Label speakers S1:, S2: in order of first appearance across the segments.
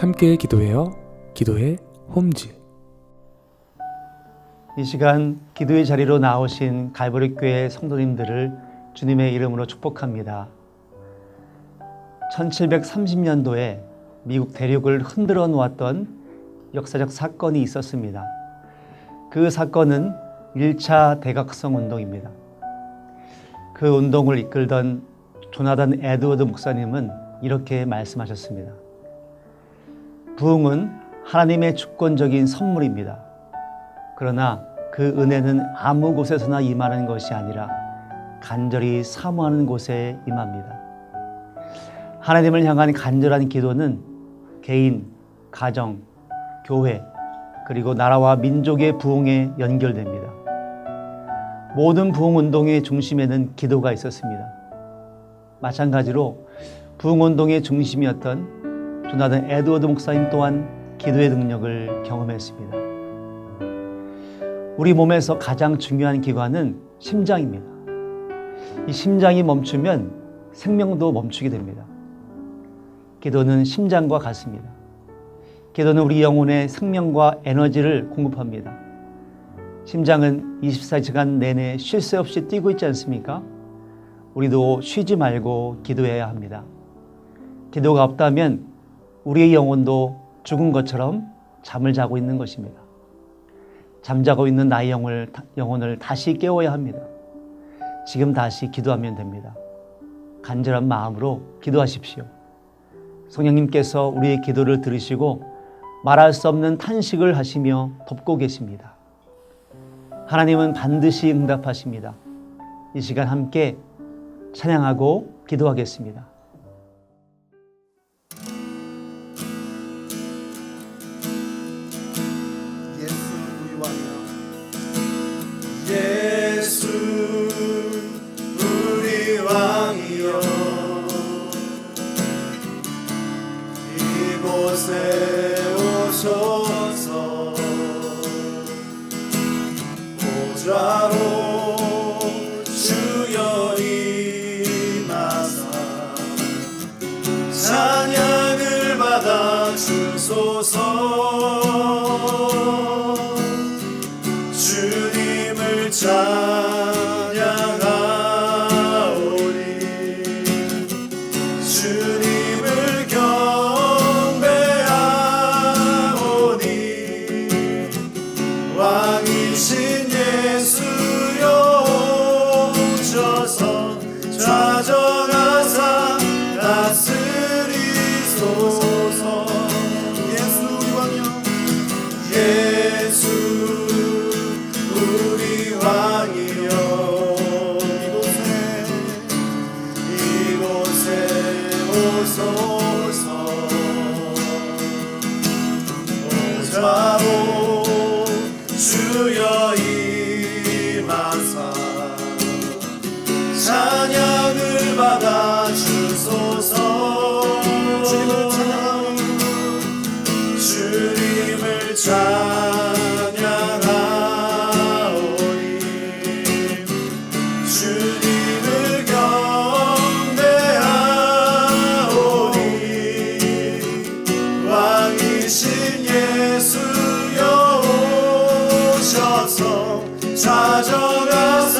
S1: 함께 기도해요. 기도해 홈즈.
S2: 이 시간 기도의 자리로 나오신 갈보리 교회 성도님들을 주님의 이름으로 축복합니다. 1730년도에 미국 대륙을 흔들어 놓았던 역사적 사건이 있었습니다. 그 사건은 1차 대각성 운동입니다. 그 운동을 이끌던 조나단 에드워드 목사님은 이렇게 말씀하셨습니다. 부흥은 하나님의 주권적인 선물입니다. 그러나 그 은혜는 아무 곳에서나 임하는 것이 아니라 간절히 사모하는 곳에 임합니다. 하나님을 향한 간절한 기도는 개인, 가정, 교회, 그리고 나라와 민족의 부흥에 연결됩니다. 모든 부흥운동의 중심에는 기도가 있었습니다. 마찬가지로 부흥운동의 중심이었던 조나단 에드워드 목사님 또한 기도의 능력을 경험했습니다. 우리 몸에서 가장 중요한 기관은 심장입니다. 이 심장이 멈추면 생명도 멈추게 됩니다. 기도는 심장과 같습니다. 기도는 우리 영혼에 생명과 에너지를 공급합니다. 심장은 24시간 내내 쉴 새 없이 뛰고 있지 않습니까? 우리도 쉬지 말고 기도해야 합니다. 기도가 없다면 우리의 영혼도 죽은 것처럼 잠을 자고 있는 것입니다. 잠자고 있는 나의 영혼을 다시 깨워야 합니다. 지금 다시 기도하면 됩니다. 간절한 마음으로 기도하십시오. 성령님께서 우리의 기도를 들으시고 말할 수 없는 탄식을 하시며 돕고 계십니다. 하나님은 반드시 응답하십니다. 이 시간 함께 찬양하고 기도하겠습니다.
S3: 예수 우리 왕이여 이곳에 오셔서 보좌로 주여 임하사 찬양을 받아 주소서. 주님을 찬양하오니 주님을 경배하오니 왕이신 예수여 오셔서 좌정하사 다스리소서. 예수 우리 왕이여 예수 우리 왕이여 이곳에 오소서. 보좌로 주여 임하사 찬양을 받아 주소서. 주님을 찬양하오니 주님을 경배하오니 왕이신 예수여 오셔서 좌정하사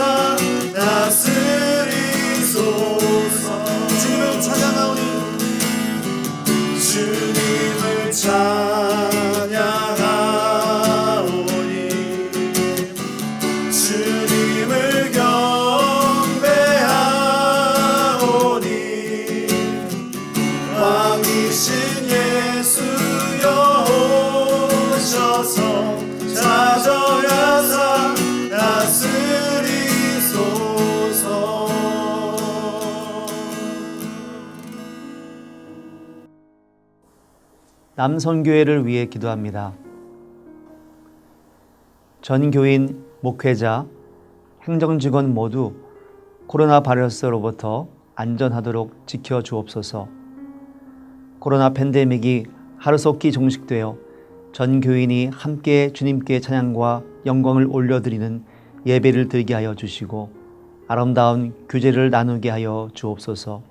S3: 다스리소서. 주님을 찬양하오니 주님을 찬양하오니 주님을 경배하오니 왕이신 예수여 오셔서 좌정하사 다스리소서.
S2: 남선교회를 위해 기도합니다. 전 교인, 목회자, 행정직원 모두 코로나 바이러스로부터 안전하도록 지켜주옵소서. 코로나 팬데믹이 하루속히 종식되어 전 교인이 함께 주님께 찬양과 영광을 올려드리는 예배를 드리게 하여 주시고 아름다운 교제를 나누게 하여 주옵소서.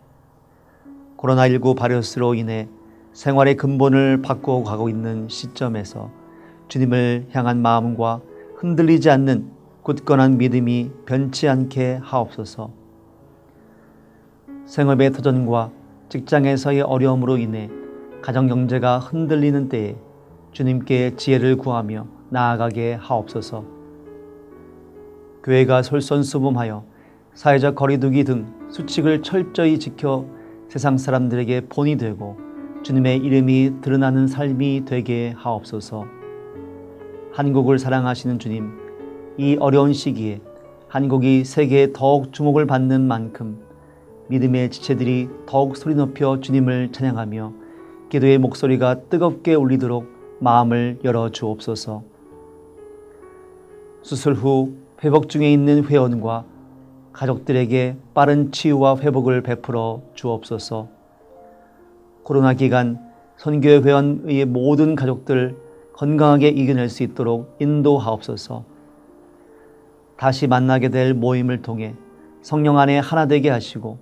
S2: 코로나19 바이러스로 인해 생활의 근본을 바꾸어 가고 있는 시점에서 주님을 향한 마음과 흔들리지 않는 굳건한 믿음이 변치 않게 하옵소서. 생업의 터전과 직장에서의 어려움으로 인해 가정 경제가 흔들리는 때에 주님께 지혜를 구하며 나아가게 하옵소서. 교회가 솔선수범하여 사회적 거리두기 등 수칙을 철저히 지켜 세상 사람들에게 본이 되고 주님의 이름이 드러나는 삶이 되게 하옵소서. 한국을 사랑하시는 주님, 이 어려운 시기에 한국이 세계에 더욱 주목을 받는 만큼 믿음의 지체들이 더욱 소리 높여 주님을 찬양하며 기도의 목소리가 뜨겁게 울리도록 마음을 열어 주옵소서. 수술 후 회복 중에 있는 회원과 가족들에게 빠른 치유와 회복을 베풀어 주옵소서. 코로나 기간 선교회 회원의 모든 가족들 건강하게 이겨낼 수 있도록 인도하옵소서. 다시 만나게 될 모임을 통해 성령 안에 하나 되게 하시고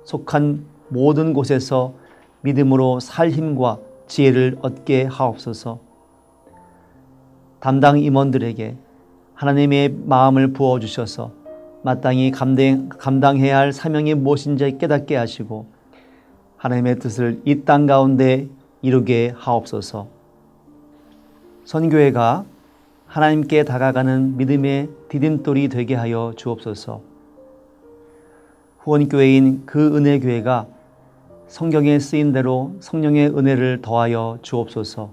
S2: 속한 모든 곳에서 믿음으로 살 힘과 지혜를 얻게 하옵소서. 담당 임원들에게 하나님의 마음을 부어주셔서 마땅히 감당해야 할 사명이 무엇인지 깨닫게 하시고 하나님의 뜻을 이 땅 가운데 이루게 하옵소서. 선교회가 하나님께 다가가는 믿음의 디딤돌이 되게 하여 주옵소서. 후원교회인 그 은혜교회가 성경에 쓰인 대로 성령의 은혜를 더하여 주옵소서.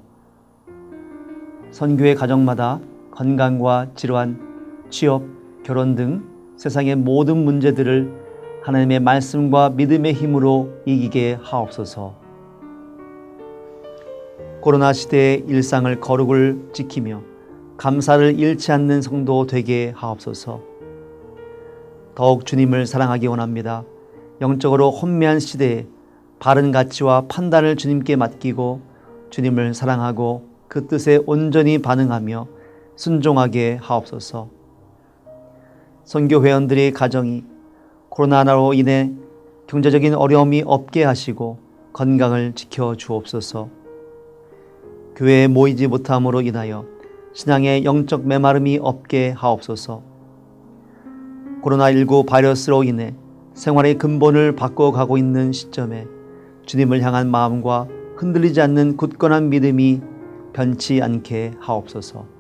S2: 선교회 가정마다 건강과 질환, 취업, 결혼 등 세상의 모든 문제들을 하나님의 말씀과 믿음의 힘으로 이기게 하옵소서. 코로나 시대의 일상을 거룩을 지키며 감사를 잃지 않는 성도 되게 하옵소서. 더욱 주님을 사랑하기 원합니다. 영적으로 혼미한 시대에 바른 가치와 판단을 주님께 맡기고 주님을 사랑하고 그 뜻에 온전히 반응하며 순종하게 하옵소서. 선교 회원들의 가정이 코로나로 인해 경제적인 어려움이 없게 하시고 건강을 지켜 주옵소서. 교회에 모이지 못함으로 인하여 신앙의 영적 메마름이 없게 하옵소서. 코로나19 바이러스로 인해 생활의 근본을 바꿔가고 있는 시점에 주님을 향한 마음과 흔들리지 않는 굳건한 믿음이 변치 않게 하옵소서.